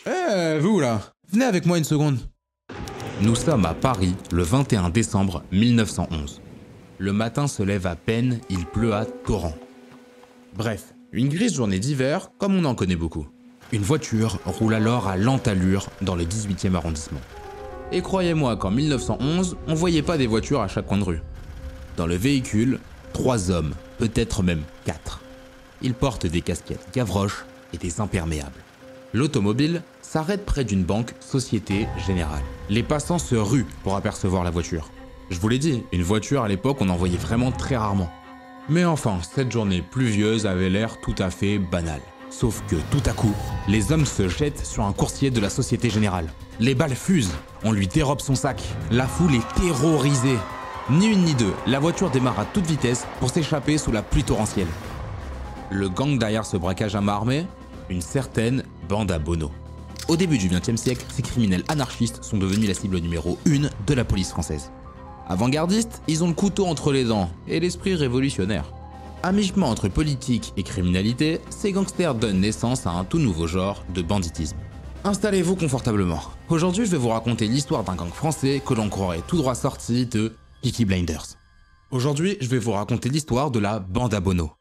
Vous là, venez avec moi une seconde. Nous sommes à Paris le 21 décembre 1911. Le matin se lève à peine, il pleut à torrent. Bref, une grise journée d'hiver comme on en connaît beaucoup. Une voiture roule alors à lente allure dans le 18e arrondissement. Et croyez-moi qu'en 1911, on voyait pas des voitures à chaque coin de rue. Dans le véhicule, 3 hommes, peut-être même 4. Ils portent des casquettes Gavroche et des imperméables. L'automobile s'arrête près d'une banque Société Générale. Les passants se ruent pour apercevoir la voiture. Je vous l'ai dit, une voiture à l'époque on en voyait vraiment très rarement. Mais enfin, cette journée pluvieuse avait l'air tout à fait banale. Sauf que tout à coup, les hommes se jettent sur un coursier de la Société Générale. Les balles fusent, on lui dérobe son sac. La foule est terrorisée. Ni une ni deux, la voiture démarre à toute vitesse pour s'échapper sous la pluie torrentielle. Le gang derrière ce braquage à main armée, une certaine bande à Bono. Au début du XXe siècle, ces criminels anarchistes sont devenus la cible numéro 1 de la police française. Avant-gardistes, ils ont le couteau entre les dents et l'esprit révolutionnaire. À mi-chemin entre politique et criminalité, ces gangsters donnent naissance à un tout nouveau genre de banditisme. Installez-vous confortablement. Aujourd'hui, je vais vous raconter l'histoire d'un gang français que l'on croirait tout droit sorti de Peaky Blinders. Aujourd'hui, je vais vous raconter l'histoire de la bande à Bono.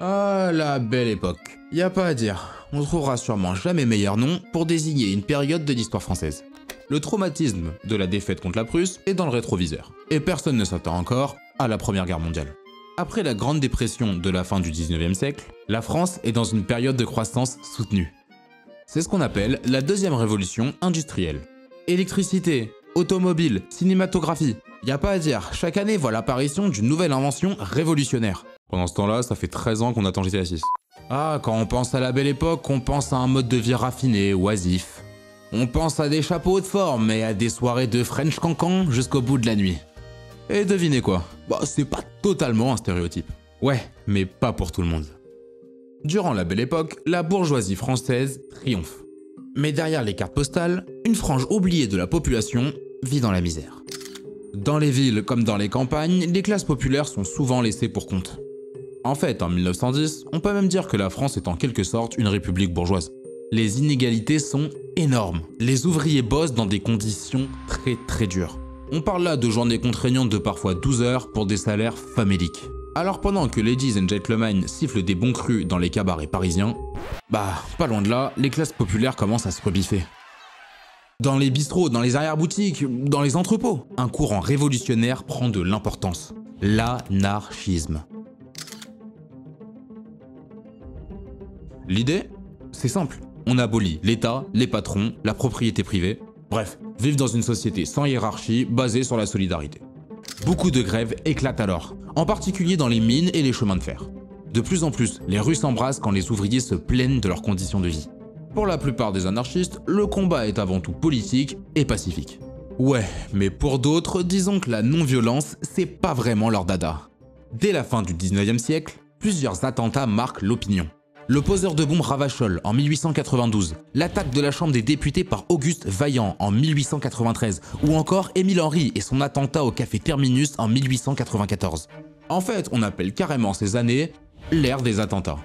Ah, la belle époque. Y a pas à dire, on trouvera sûrement jamais meilleur nom pour désigner une période de l'histoire française. Le traumatisme de la défaite contre la Prusse est dans le rétroviseur, et personne ne s'attend encore à la Première Guerre mondiale. Après la Grande Dépression de la fin du 19e siècle, la France est dans une période de croissance soutenue. C'est ce qu'on appelle la deuxième révolution industrielle. Électricité, automobile, cinématographie, y a pas à dire, chaque année voit l'apparition d'une nouvelle invention révolutionnaire. Pendant ce temps-là, ça fait 13 ans qu'on attend GTA 6. Ah, quand on pense à la belle époque, on pense à un mode de vie raffiné, oisif. On pense à des chapeaux de forme et à des soirées de French cancan jusqu'au bout de la nuit. Et devinez quoi? Bah, c'est pas totalement un stéréotype. Ouais, mais pas pour tout le monde. Durant la belle époque, la bourgeoisie française triomphe. Mais derrière les cartes postales, une frange oubliée de la population vit dans la misère. Dans les villes comme dans les campagnes, les classes populaires sont souvent laissées pour compte. En fait, en 1910, on peut même dire que la France est en quelque sorte une république bourgeoise. Les inégalités sont énormes. Les ouvriers bossent dans des conditions très dures. On parle là de journées contraignantes de parfois 12 heures pour des salaires faméliques. Alors pendant que ladies and gentlemen sifflent des bons crus dans les cabarets parisiens, bah, pas loin de là, les classes populaires commencent à se rebiffer. Dans les bistrots, dans les arrière-boutiques, dans les entrepôts, un courant révolutionnaire prend de l'importance. L'anarchisme. L'idée, c'est simple. On abolit l'État, les patrons, la propriété privée. Bref, vivre dans une société sans hiérarchie basée sur la solidarité. Beaucoup de grèves éclatent alors, en particulier dans les mines et les chemins de fer. De plus en plus, les rues s'embrassent quand les ouvriers se plaignent de leurs conditions de vie. Pour la plupart des anarchistes, le combat est avant tout politique et pacifique. Ouais, mais pour d'autres, disons que la non-violence, c'est pas vraiment leur dada. Dès la fin du 19e siècle, plusieurs attentats marquent l'opinion. Le poseur de bombes Ravachol en 1892, l'attaque de la Chambre des députés par Auguste Vaillant en 1893, ou encore Émile Henry et son attentat au café Terminus en 1894. En fait, on appelle carrément ces années l'ère des attentats.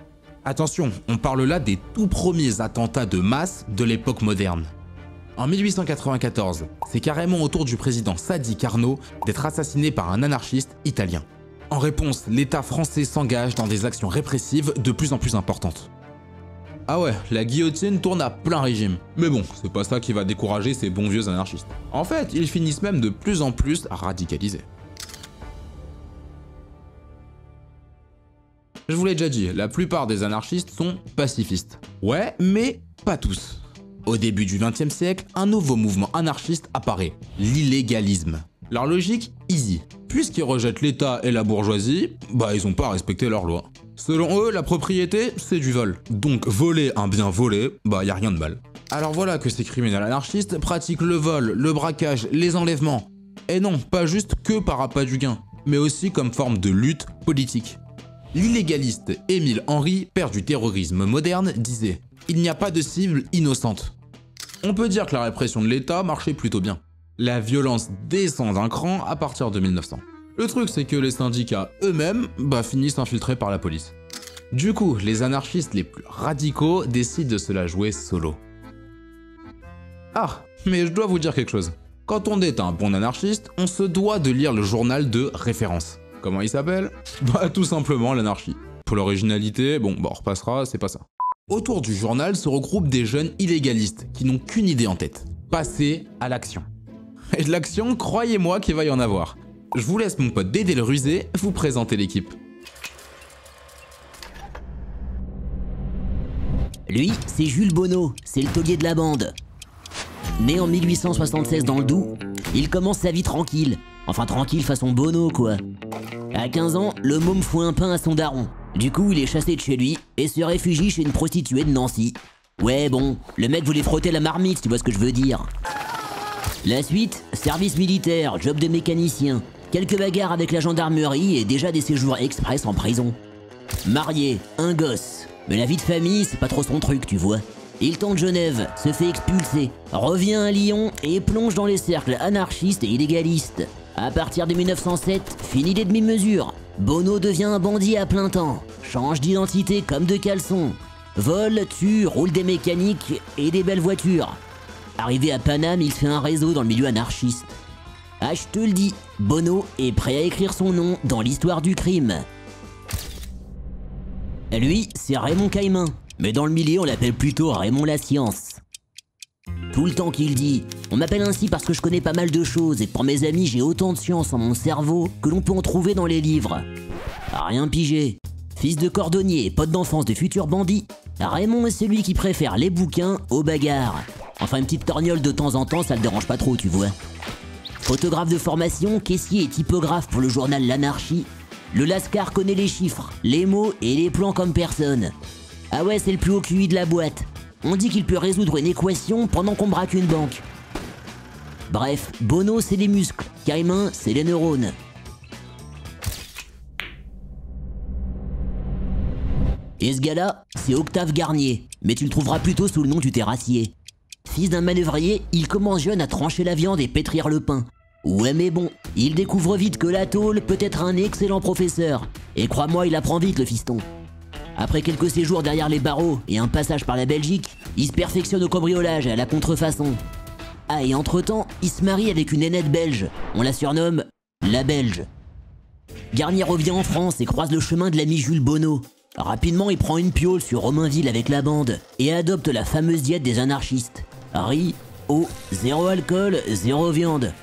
Attention, on parle là des tout premiers attentats de masse de l'époque moderne. En 1894, c'est carrément au tour du président Sadi Carnot d'être assassiné par un anarchiste italien. En réponse, l'État français s'engage dans des actions répressives de plus en plus importantes. Ah ouais, la guillotine tourne à plein régime. Mais bon, c'est pas ça qui va décourager ces bons vieux anarchistes. En fait, ils finissent même de plus en plus à radicaliser. Je vous l'ai déjà dit, la plupart des anarchistes sont pacifistes. Ouais, mais pas tous. Au début du XXe siècle, un nouveau mouvement anarchiste apparaît, l'illégalisme. Leur logique, easy. Puisqu'ils rejettent l'État et la bourgeoisie, bah ils ont pas respecté leurs lois. Selon eux, la propriété, c'est du vol. Donc voler un bien volé, bah y a rien de mal. Alors voilà que ces criminels anarchistes pratiquent le vol, le braquage, les enlèvements. Et non, pas juste que par appât du gain, mais aussi comme forme de lutte politique. L'illégaliste Émile Henry, père du terrorisme moderne, disait « Il n'y a pas de cible innocente ». On peut dire que la répression de l'État marchait plutôt bien. La violence descend d'un cran à partir de 1900. Le truc c'est que les syndicats eux-mêmes finissent infiltrés par la police. Du coup, les anarchistes les plus radicaux décident de se la jouer solo. Ah, mais je dois vous dire quelque chose. Quand on est un bon anarchiste, on se doit de lire le journal de référence. Comment il s'appelle? Tout simplement l'anarchie. Pour l'originalité, on repassera, c'est pas ça. Autour du journal se regroupent des jeunes illégalistes qui n'ont qu'une idée en tête. Passer à l'action. Et de l'action, croyez-moi qu'il va y en avoir. Je vous laisse mon pote Dédé le rusé vous présenter l'équipe. Lui, c'est Jules Bonneau, c'est le taulier de la bande. Né en 1876 dans le Doubs, il commence sa vie tranquille. Enfin tranquille façon Bonneau quoi. À 15 ans, le môme fout un pain à son daron. Du coup, il est chassé de chez lui et se réfugie chez une prostituée de Nancy. Ouais bon, le mec voulait frotter la marmite, tu vois ce que je veux dire. La suite, service militaire, job de mécanicien, quelques bagarres avec la gendarmerie et déjà des séjours express en prison. Marié, un gosse. Mais la vie de famille, c'est pas trop son truc, tu vois. Il tente Genève, se fait expulser, revient à Lyon et plonge dans les cercles anarchistes et illégalistes. À partir de 1907, fini les demi-mesures. Bonneau devient un bandit à plein temps, change d'identité comme de caleçon. Vole, tue, roule des mécaniques et des belles voitures. Arrivé à Paname, il fait un réseau dans le milieu anarchiste. Ah, je te le dis, Bonneau est prêt à écrire son nom dans l'histoire du crime. Lui, c'est Raymond Caïman, mais dans le milieu, on l'appelle plutôt Raymond la Science. Tout le temps qu'il dit, on m'appelle ainsi parce que je connais pas mal de choses et pour mes amis, j'ai autant de science en mon cerveau que l'on peut en trouver dans les livres. Rien pigé. Fils de cordonnier, pote d'enfance de futurs bandits, Raymond est celui qui préfère les bouquins aux bagarres. Enfin, une petite torgnole de temps en temps, ça le dérange pas trop, tu vois. Photographe de formation, caissier et typographe pour le journal L'Anarchie, le Lascar connaît les chiffres, les mots et les plans comme personne. Ah ouais, c'est le plus haut QI de la boîte. On dit qu'il peut résoudre une équation pendant qu'on braque une banque. Bref, Bonneau c'est les muscles, Caïman c'est les neurones. Et ce gars-là, c'est Octave Garnier, mais tu le trouveras plutôt sous le nom du terrassier. Fils d'un manœuvrier, il commence jeune à trancher la viande et pétrir le pain. Ouais mais bon, il découvre vite que la tôle peut être un excellent professeur. Et crois-moi, il apprend vite le fiston. Après quelques séjours derrière les barreaux et un passage par la Belgique, il se perfectionne au cambriolage et à la contrefaçon. Ah et entre-temps, il se marie avec une aînette belge. On la surnomme la Belge. Garnier revient en France et croise le chemin de l'ami Jules Bonneau. Rapidement, il prend une piole sur Romainville avec la bande et adopte la fameuse diète des anarchistes. Riz, eau, zéro alcool, zéro viande.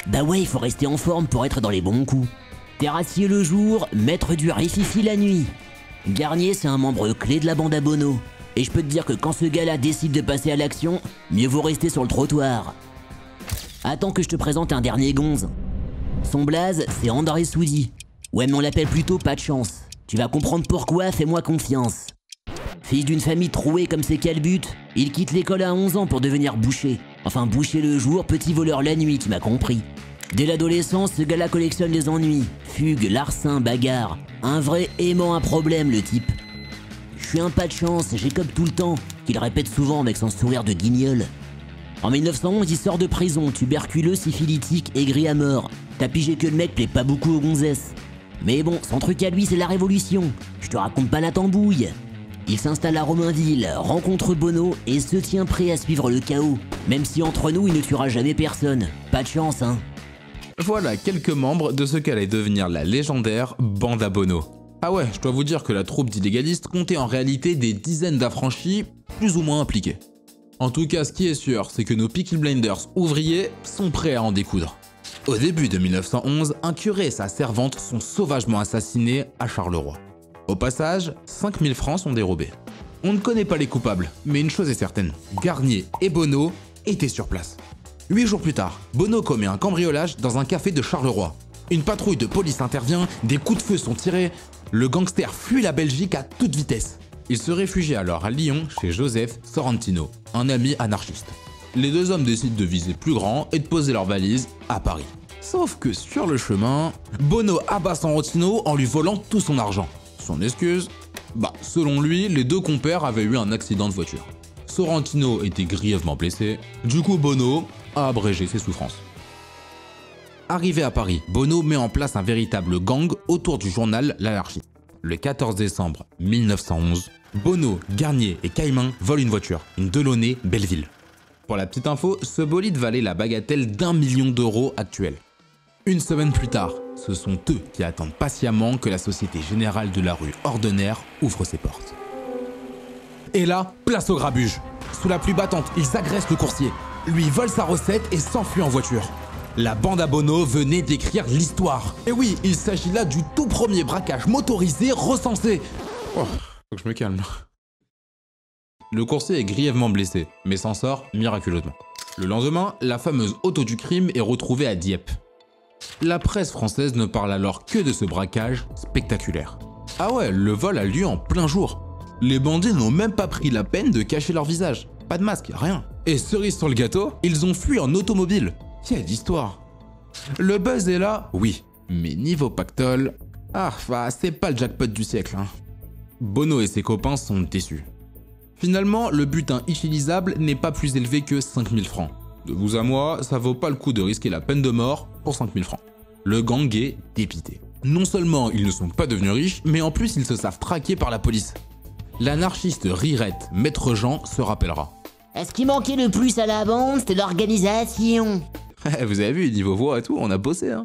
Bah ouais, il faut rester en forme pour être dans les bons coups. Terrassier le jour, maître du rififi la nuit. Garnier, c'est un membre clé de la bande à Bonneau. Et je peux te dire que quand ce gars-là décide de passer à l'action, mieux vaut rester sur le trottoir. Attends que je te présente un dernier gonze. Son blaze, c'est André Soudy. Ouais, mais on l'appelle plutôt pas de chance. Tu vas comprendre pourquoi, fais-moi confiance. Fils d'une famille trouée comme ses calbutes, il quitte l'école à 11 ans pour devenir boucher. Enfin, boucher le jour, petit voleur la nuit, tu m'as compris. Dès l'adolescence, ce gars-là collectionne les ennuis. Fugue, larcin, bagarre. Un vrai aimant à problème, le type. Je suis un pas de chance, j'écope tout le temps, qu'il répète souvent avec son sourire de guignol. En 1911, il sort de prison, tuberculeux, syphilitique, aigri à mort. T'as pigé que le mec plaît pas beaucoup aux gonzesses. Mais bon, son truc à lui, c'est la révolution. Je te raconte pas la tambouille. Il s'installe à Romainville, rencontre Bonneau et se tient prêt à suivre le chaos. Même si entre nous, il ne tuera jamais personne. Pas de chance, hein. Voilà quelques membres de ce qu'allait devenir la légendaire bande à Bonneau. Ah ouais, je dois vous dire que la troupe d'illégalistes comptait en réalité des dizaines d'affranchis, plus ou moins impliqués. En tout cas, ce qui est sûr, c'est que nos Peaky Blinders ouvriers sont prêts à en découdre. Au début de 1911, un curé et sa servante sont sauvagement assassinés à Charleroi. Au passage, 5000 francs sont dérobés. On ne connaît pas les coupables, mais une chose est certaine, Garnier et Bonneau étaient sur place. 8 jours plus tard, Bonneau commet un cambriolage dans un café de Charleroi. Une patrouille de police intervient, des coups de feu sont tirés, le gangster fuit la Belgique à toute vitesse. Il se réfugie alors à Lyon chez Joseph Sorrentino, un ami anarchiste. Les deux hommes décident de viser plus grand et de poser leurs valises à Paris. Sauf que sur le chemin, Bonneau abat Sorrentino en lui volant tout son argent. Son excuse ? Selon lui, les deux compères avaient eu un accident de voiture. Sorrentino était grièvement blessé, du coup Bonneau a abrégé ses souffrances. Arrivé à Paris, Bono met en place un véritable gang autour du journal L'Anarchiste. Le 14 décembre 1911, Bono, Garnier et Caïman volent une voiture, une Delaunay Belleville. Pour la petite info, ce bolide valait la bagatelle d'1 million d'euros actuels. Une semaine plus tard, ce sont eux qui attendent patiemment que la Société Générale de la rue Ordonnaire ouvre ses portes. Et là, place au grabuge. Sous la pluie battante, ils agressent le coursier, lui volent sa recette et s'enfuient en voiture. La bande à Bono venait d'écrire l'histoire. Et oui, il s'agit là du tout premier braquage motorisé recensé. Oh, faut que je me calme. Le coursier est grièvement blessé, mais s'en sort miraculeusement. Le lendemain, la fameuse auto du crime est retrouvée à Dieppe. La presse française ne parle alors que de ce braquage spectaculaire. Ah ouais, le vol a lieu en plein jour. Les bandits n'ont même pas pris la peine de cacher leur visage. Pas de masque, rien. Et cerise sur le gâteau, ils ont fui en automobile. Quelle histoire. Le buzz est là, oui. Mais niveau pactole, c'est pas le jackpot du siècle. Bono et ses copains sont déçus. Finalement, le butin utilisable n'est pas plus élevé que 5000 francs. De vous à moi, ça vaut pas le coup de risquer la peine de mort pour 5000 francs. Le gang est dépité. Non seulement ils ne sont pas devenus riches, mais en plus ils se savent traquer par la police. L'anarchiste Rirette, Maître Jean, se rappellera. Ce qui manquait le plus à la bande, c'était l'organisation. Vous avez vu, niveau voix et tout, on a bossé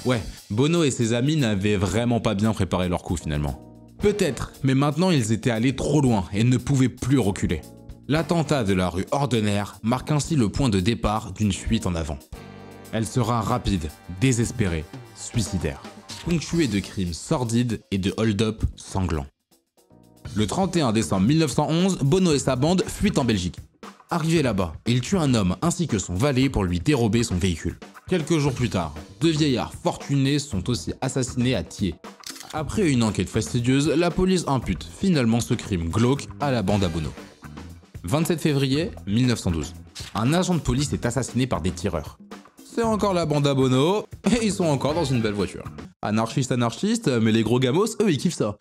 Ouais, Bono et ses amis n'avaient vraiment pas bien préparé leur coup finalement. Peut-être, mais maintenant ils étaient allés trop loin et ne pouvaient plus reculer. L'attentat de la rue Ordonnaire marque ainsi le point de départ d'une fuite en avant. Elle sera rapide, désespérée, suicidaire, ponctuée de crimes sordides et de hold-up sanglants. Le 31 décembre 1911, Bono et sa bande fuient en Belgique. Arrivé là-bas, ils tuent un homme ainsi que son valet pour lui dérober son véhicule. Quelques jours plus tard, 2 vieillards fortunés sont aussi assassinés à Thiers. Après une enquête fastidieuse, la police impute finalement ce crime glauque à la bande à Bono. 27 février 1912. Un agent de police est assassiné par des tireurs. C'est encore la bande à Bono, et ils sont encore dans une belle voiture. Anarchiste, mais les gros gamos, eux, ils kiffent ça.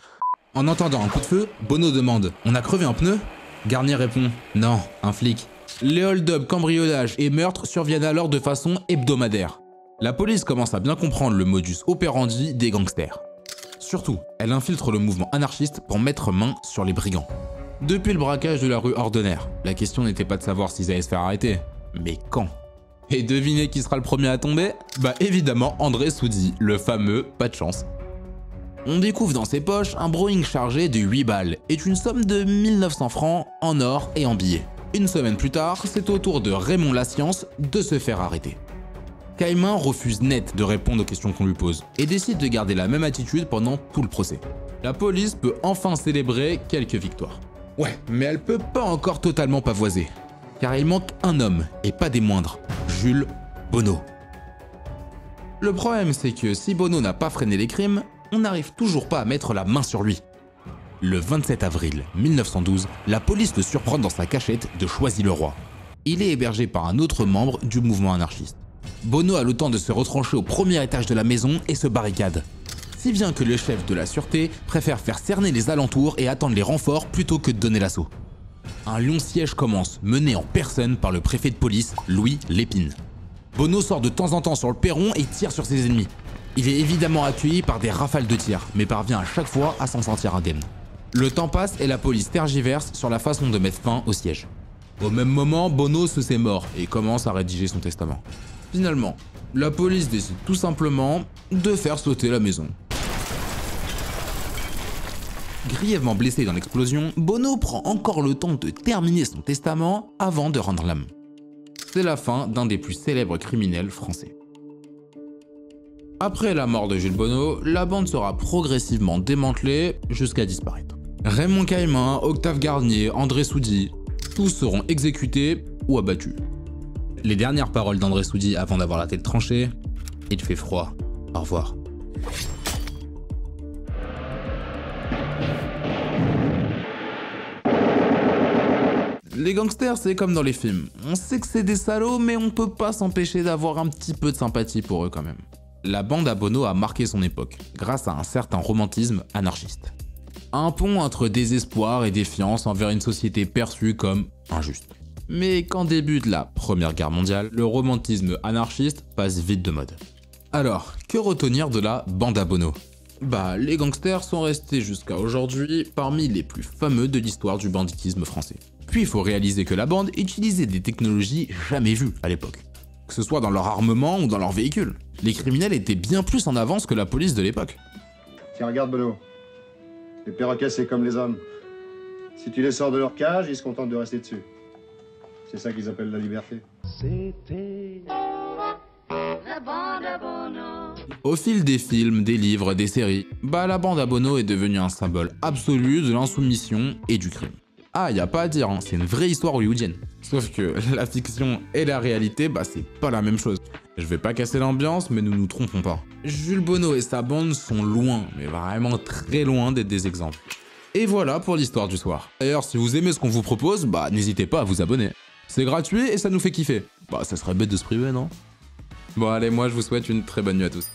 En entendant un coup de feu, Bono demande « On a crevé un pneu ?» Garnier répond « Non, un flic ». Les hold-up, cambriolages et meurtres surviennent alors de façon hebdomadaire. La police commence à bien comprendre le modus operandi des gangsters. Surtout, elle infiltre le mouvement anarchiste pour mettre main sur les brigands. Depuis le braquage de la rue Ordonnaire, la question n'était pas de savoir s'ils allaient se faire arrêter, mais quand. Et devinez qui sera le premier à tomber? Évidemment André Soudy, le fameux pas de chance. On découvre dans ses poches un broing chargé de 8 balles et une somme de 1900 francs en or et en billets. Une semaine plus tard, c'est au tour de Raymond Lascience de se faire arrêter. Caïman refuse net de répondre aux questions qu'on lui pose et décide de garder la même attitude pendant tout le procès. La police peut enfin célébrer quelques victoires. Ouais, mais elle peut pas encore totalement pavoiser, car il manque un homme, et pas des moindres, Jules Bono. Le problème, c'est que si Bono n'a pas freiné les crimes, on n'arrive toujours pas à mettre la main sur lui. Le 27 avril 1912, la police le surprend dans sa cachette de Choisy-le-Roi. Il est hébergé par un autre membre du mouvement anarchiste. Bono a le temps de se retrancher au premier étage de la maison et se barricade. Si bien que le chef de la sûreté préfère faire cerner les alentours et attendre les renforts plutôt que de donner l'assaut. Un long siège commence, mené en personne par le préfet de police, Louis Lépine. Bono sort de temps en temps sur le perron et tire sur ses ennemis. Il est évidemment accueilli par des rafales de tirs, mais parvient à chaque fois à s'en sortir indemne. Le temps passe et la police tergiverse sur la façon de mettre fin au siège. Au même moment, Bono se sait mort et commence à rédiger son testament. Finalement, la police décide tout simplement de faire sauter la maison. Grièvement blessé dans l'explosion, Bono prend encore le temps de terminer son testament avant de rendre l'âme. C'est la fin d'un des plus célèbres criminels français. Après la mort de Jules Bono, la bande sera progressivement démantelée jusqu'à disparaître. Raymond Caïman, Octave Garnier, André Soudy, tous seront exécutés ou abattus. Les dernières paroles d'André Soudy avant d'avoir la tête tranchée, « Il fait froid, au revoir ». Les gangsters, c'est comme dans les films. On sait que c'est des salauds, mais on peut pas s'empêcher d'avoir un petit peu de sympathie pour eux quand même. La bande à Bono a marqué son époque, grâce à un certain romantisme anarchiste. Un pont entre désespoir et défiance envers une société perçue comme injuste. Mais quand débute la Première Guerre mondiale, le romantisme anarchiste passe vite de mode. Alors, que retenir de la bande à Bono? Bah, les gangsters sont restés jusqu'à aujourd'hui parmi les plus fameux de l'histoire du banditisme français. Puis il faut réaliser que la bande utilisait des technologies jamais vues à l'époque, que ce soit dans leur armement ou dans leurs véhicules. Les criminels étaient bien plus en avance que la police de l'époque. Tiens, regarde Bono. Les perroquets, c'est comme les hommes. Si tu les sors de leur cage, ils se contentent de rester dessus. C'est ça qu'ils appellent la liberté. C'était la bande à Bono. Au fil des films, des livres, des séries, bah la bande à Bono est devenue un symbole absolu de l'insoumission et du crime. Ah, y a pas à dire, hein, c'est une vraie histoire hollywoodienne. Sauf que la fiction et la réalité, bah c'est pas la même chose. Je vais pas casser l'ambiance, mais nous nous trompons pas. Jules Bono et sa bande sont loin, mais vraiment très loin d'être des exemples. Et voilà pour l'histoire du soir. D'ailleurs, si vous aimez ce qu'on vous propose, bah n'hésitez pas à vous abonner. C'est gratuit et ça nous fait kiffer. Bah ça serait bête de se priver, non? Bon allez, moi je vous souhaite une très bonne nuit à tous.